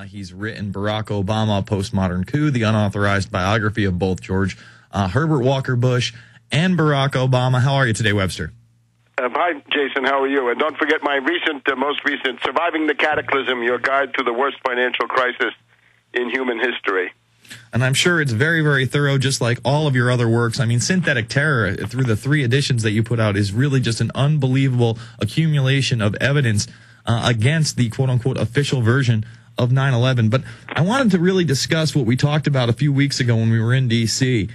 He's written Barack Obama, A Postmodern Coup, the unauthorized biography of both George Herbert Walker Bush and Barack Obama. How are you today, Webster? Hi, Jason. How are you? And don't forget my most recent, Surviving the Cataclysm, your guide to the worst financial crisis in human history. And I'm sure it's very, very thorough, just like all of your other works. I mean, Synthetic Terror, through the 3 editions that you put out, is really just an unbelievable accumulation of evidence against the quote-unquote official version of 9/11. But I wanted to really discuss what we talked about a few weeks ago when we were in D.C.,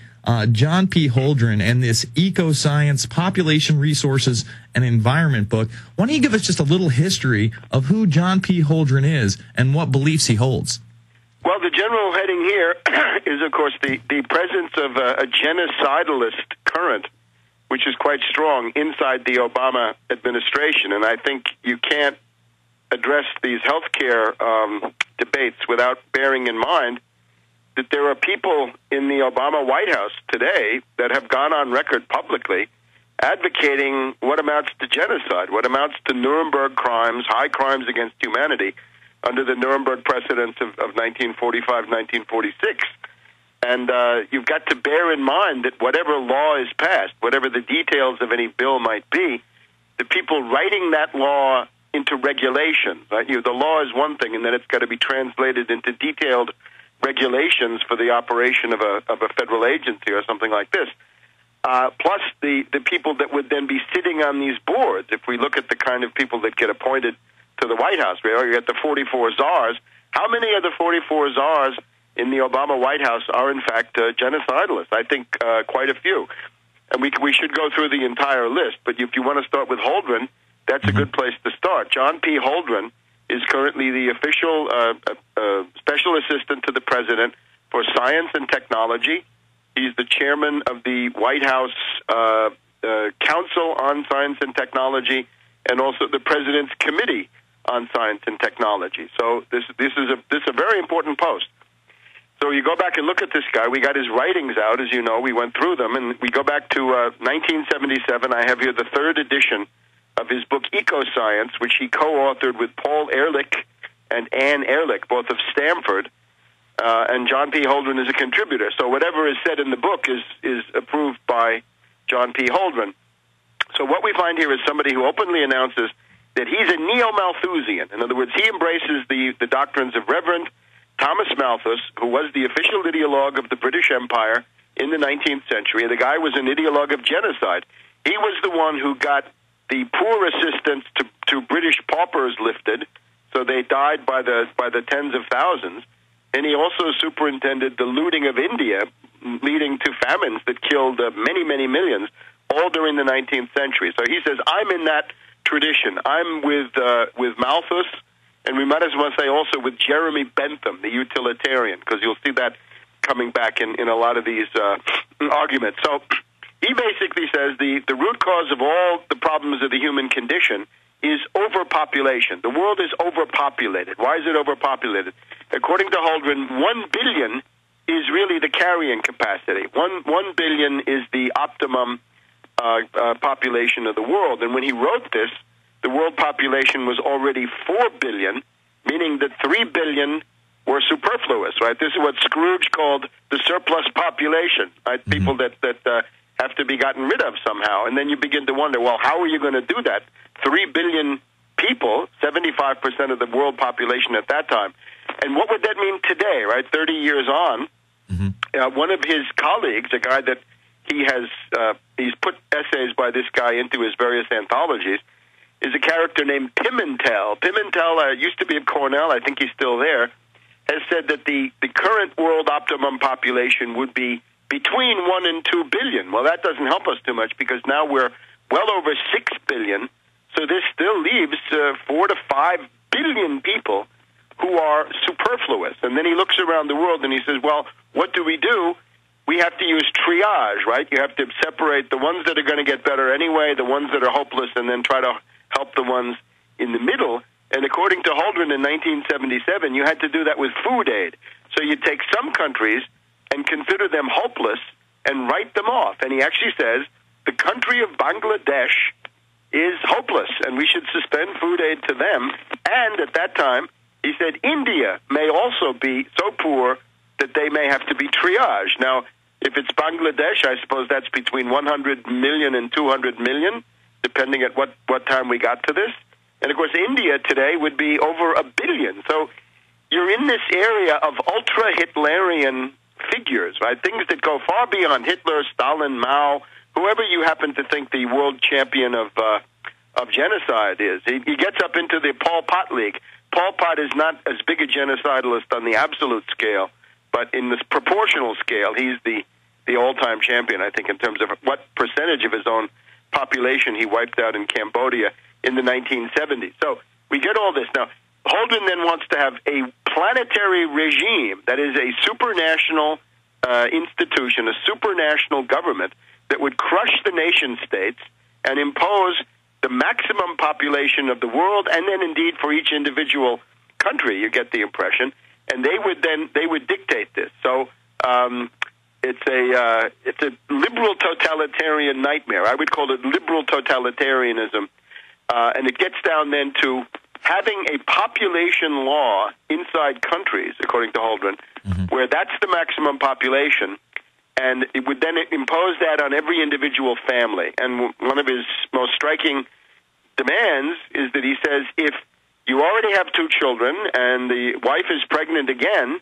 John P. Holdren and this Ecoscience, Population Resources, and Environment book. Why don't you give us just a little history of who John P. Holdren is and what beliefs he holds? Well, the general heading here is, of course, the presence of a genocidalist current, which is quite strong inside the Obama administration. And I think you can't address these healthcare debates without bearing in mind that there are people in the Obama White House today that have gone on record publicly advocating what amounts to genocide, what amounts to Nuremberg crimes, high crimes against humanity under the Nuremberg precedents of 1945, 1946. And you've got to bear in mind that whatever law is passed, whatever the details of any bill might be, the people writing that law into regulation, right? The law is one thing, and then it's got to be translated into detailed regulations for the operation of a federal agency or something like this. Plus the people that would then be sitting on these boards. If we look at the kind of people that get appointed to the White House, you get the 44 czars. How many of the 44 czars in the Obama White House are in fact genocidalists? I think quite a few. And we should go through the entire list. But if you want to start with Holdren, that's a good place to start. John P. Holdren is currently the official special assistant to the president for science and technology. He's the chairman of the White House Council on Science and Technology, and also the president's committee on science and technology. So this is a very important post. So you go back and look at this guy. We got his writings out, as you know. We went through them, and we go back to 1977. I have here the 3rd edition of his book Ecoscience, which he co-authored with Paul Ehrlich and Ann Ehrlich, both of Stanford, and John P. Holdren is a contributor. So whatever is said in the book is approved by John P. Holdren. So what we find here is somebody who openly announces that he's a neo-Malthusian. In other words, he embraces the doctrines of Reverend Thomas Malthus, who was the official ideologue of the British Empire in the 19th century. The guy was an ideologue of genocide. He was the one who got the poor assistance to British paupers lifted, so they died by the tens of thousands. And he also superintended the looting of India, leading to famines that killed many, many millions, all during the 19th century. So he says, I'm in that tradition. I'm with Malthus, and we might as well say also with Jeremy Bentham, the utilitarian, because you'll see that coming back in a lot of these arguments. So he basically says the root cause of all the problems of the human condition is overpopulation. The world is overpopulated. Why is it overpopulated? According to Holdren, 1 billion is really the carrying capacity. 1 billion is the optimum population of the world. And when he wrote this, the world population was already 4 billion, meaning that 3 billion were superfluous, right? This is what Scrooge called the surplus population, right? Mm-hmm. People that have to be gotten rid of somehow. And then you begin to wonder, well, how are you going to do that? 3 billion people, 75% of the world population at that time. And what would that mean today, right? 30 years on, one of his colleagues, a guy that he's put essays by this guy into his various anthologies, is a character named Pimentel. Pimentel used to be at Cornell. I think he's still there. Has said that the current world optimum population would be between 1 and 2 billion. Well, that doesn't help us too much because now we're well over 6 billion. So this still leaves 4 to 5 billion people who are superfluous. And then he looks around the world and he says, well, what do? We have to use triage, right? You have to separate the ones that are going to get better anyway, the ones that are hopeless, and then try to help the ones in the middle. And according to Holdren in 1977, you had to do that with food aid. So you take some countries and consider them hopeless and write them off. And he actually says the country of Bangladesh is hopeless, and we should suspend food aid to them. And at that time, He said India may also be so poor that they may have to be triaged. Now, if it's Bangladesh, I suppose that's between 100 million and 200 million, depending at what time we got to this. And, of course, India today would be over 1 billion. So you're in this area of ultra-Hitlerian figures, right? Things that go far beyond Hitler, Stalin, Mao, whoever you happen to think the world champion of genocide is. He gets up into the Pol Pot League. Pol Pot is not as big a genocidalist on the absolute scale, but in this proportional scale, he's the all-time champion, I think, in terms of what percentage of his own population he wiped out in Cambodia in the 1970s. So we get all this. Now, Holdren then wants to have a planetary regime that is a supranational institution, a supranational government that would crush the nation-states and impose the maximum population of the world, and then indeed for each individual country, you get the impression, and they would dictate this. So it's a liberal totalitarian nightmare. I would call it liberal totalitarianism, and it gets down then to having a population law inside countries, according to Holdren, where that's the maximum population, and it would then impose that on every individual family. And one of his most striking demands is that he says if you already have 2 children and the wife is pregnant again,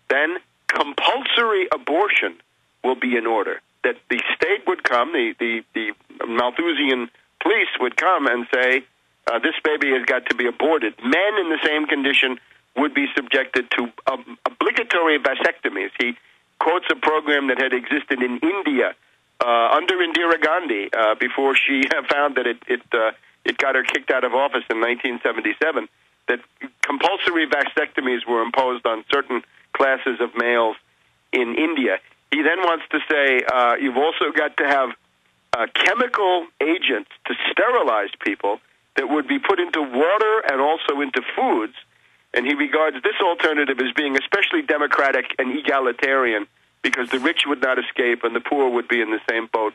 then compulsory abortion will be in order. That the state would come, the Malthusian police would come and say, this baby has got to be aborted. Men in the same condition would be subjected to obligatory vasectomies. He quotes a program that had existed in India under Indira Gandhi before she found that it got her kicked out of office in 1977, that compulsory vasectomies were imposed on certain classes of males in India. He then wants to say you've also got to have chemical agents to sterilize people that would be put into water and also into foods. And he regards this alternative as being especially democratic and egalitarian because the rich would not escape and the poor would be in the same boat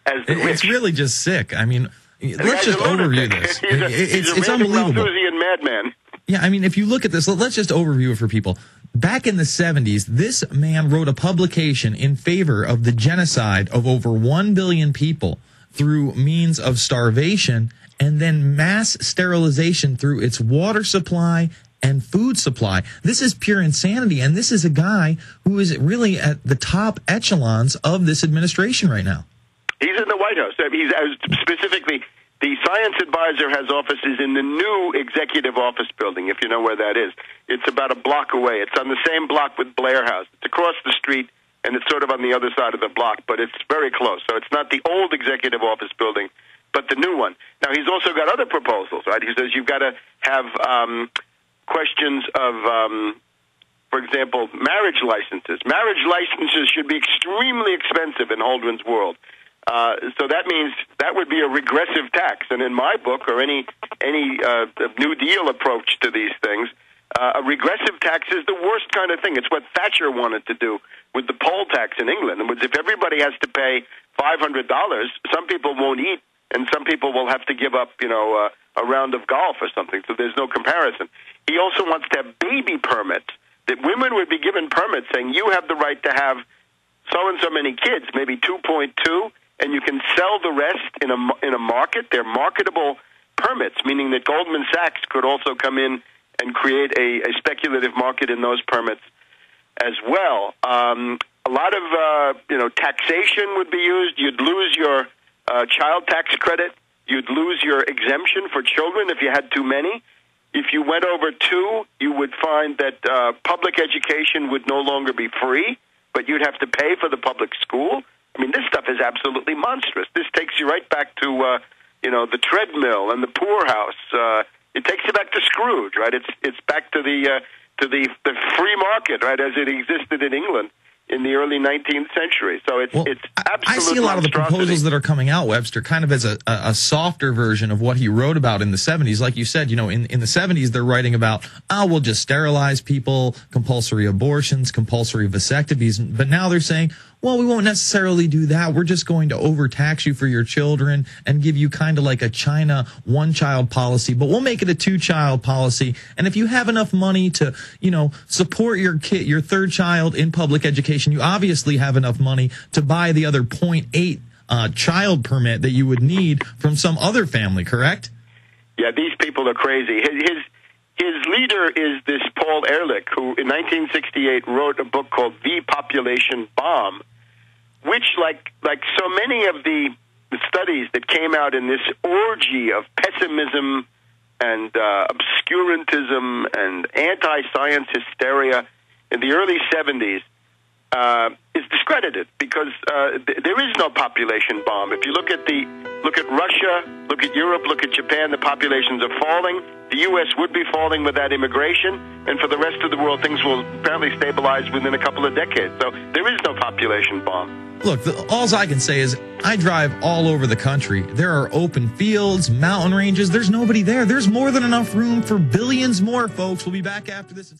as the rich. It's really just sick. I mean, let's just overview this. It's unbelievable. Malthusian madman. Yeah, I mean, if you look at this, let's just overview it for people. Back in the 70s, this man wrote a publication in favor of the genocide of over 1 billion people through means of starvation and then mass sterilization through its water supply and food supply. This is pure insanity, and this is a guy who is really at the top echelons of this administration right now. He's in the White House. He's specifically, the science advisor has offices in the new executive office building, if you know where that is. It's about a block away. It's on the same block with Blair House. It's across the street, and it's sort of on the other side of the block, but it's very close. So it's not the old executive office building, but the new one. Now, he's also got other proposals, right? He says you've got to have questions of, for example, marriage licenses. Marriage licenses should be extremely expensive in Holdren's world. So that means that would be a regressive tax. And in my book, or any New Deal approach to these things, a regressive tax is the worst kind of thing. It's what Thatcher wanted to do with the poll tax in England. In other words, if everybody has to pay $500, some people won't eat, and some people will have to give up, a round of golf or something. So there's no comparison. He also wants to have baby permits, that women would be given permits saying you have the right to have so and so many kids, maybe 2.2, and you can sell the rest in a market. They're marketable permits, meaning that Goldman Sachs could also come in and create a speculative market in those permits as well. A lot of taxation would be used. You'd lose your child tax credit. You'd lose your exemption for children if you had too many. If you went over 2, you would find that public education would no longer be free, but you'd have to pay for the public school. I mean, this stuff is absolutely monstrous. This takes you right back to, the treadmill and the poorhouse. It takes you back to Scrooge, right? It's back to the free market, right, as it existed in England in the early 19th century. So it's absolute I see a lot of the proposals that are coming out, Webster, kind of as a softer version of what he wrote about in the 70s. Like you said, in the 70s, they're writing about, we'll just sterilize people, compulsory abortions, compulsory vasectomies. But now they're saying, well, we won't necessarily do that. We're just going to overtax you for your children and give you kind of like a China one-child policy, but we'll make it a two-child policy. And if you have enough money to, support your kid, your third child in public education, you obviously have enough money to buy the other 0.8 child permit that you would need from some other family, correct? Yeah, these people are crazy. His leader is this Paul Ehrlich, who in 1968 wrote a book called The Population Bomb, which, like so many of the studies that came out in this orgy of pessimism and obscurantism and anti-science hysteria in the early 70s, is discredited because there is no population bomb. If you look at Russia, look at Europe, look at Japan, the populations are falling. The U.S. would be falling without immigration, and for the rest of the world, things will apparently stabilize within a couple of decades. So there is no population bomb. Look, all I can say is I drive all over the country. There are open fields, mountain ranges. There's nobody there. There's more than enough room for billions more, folks. We'll be back after this.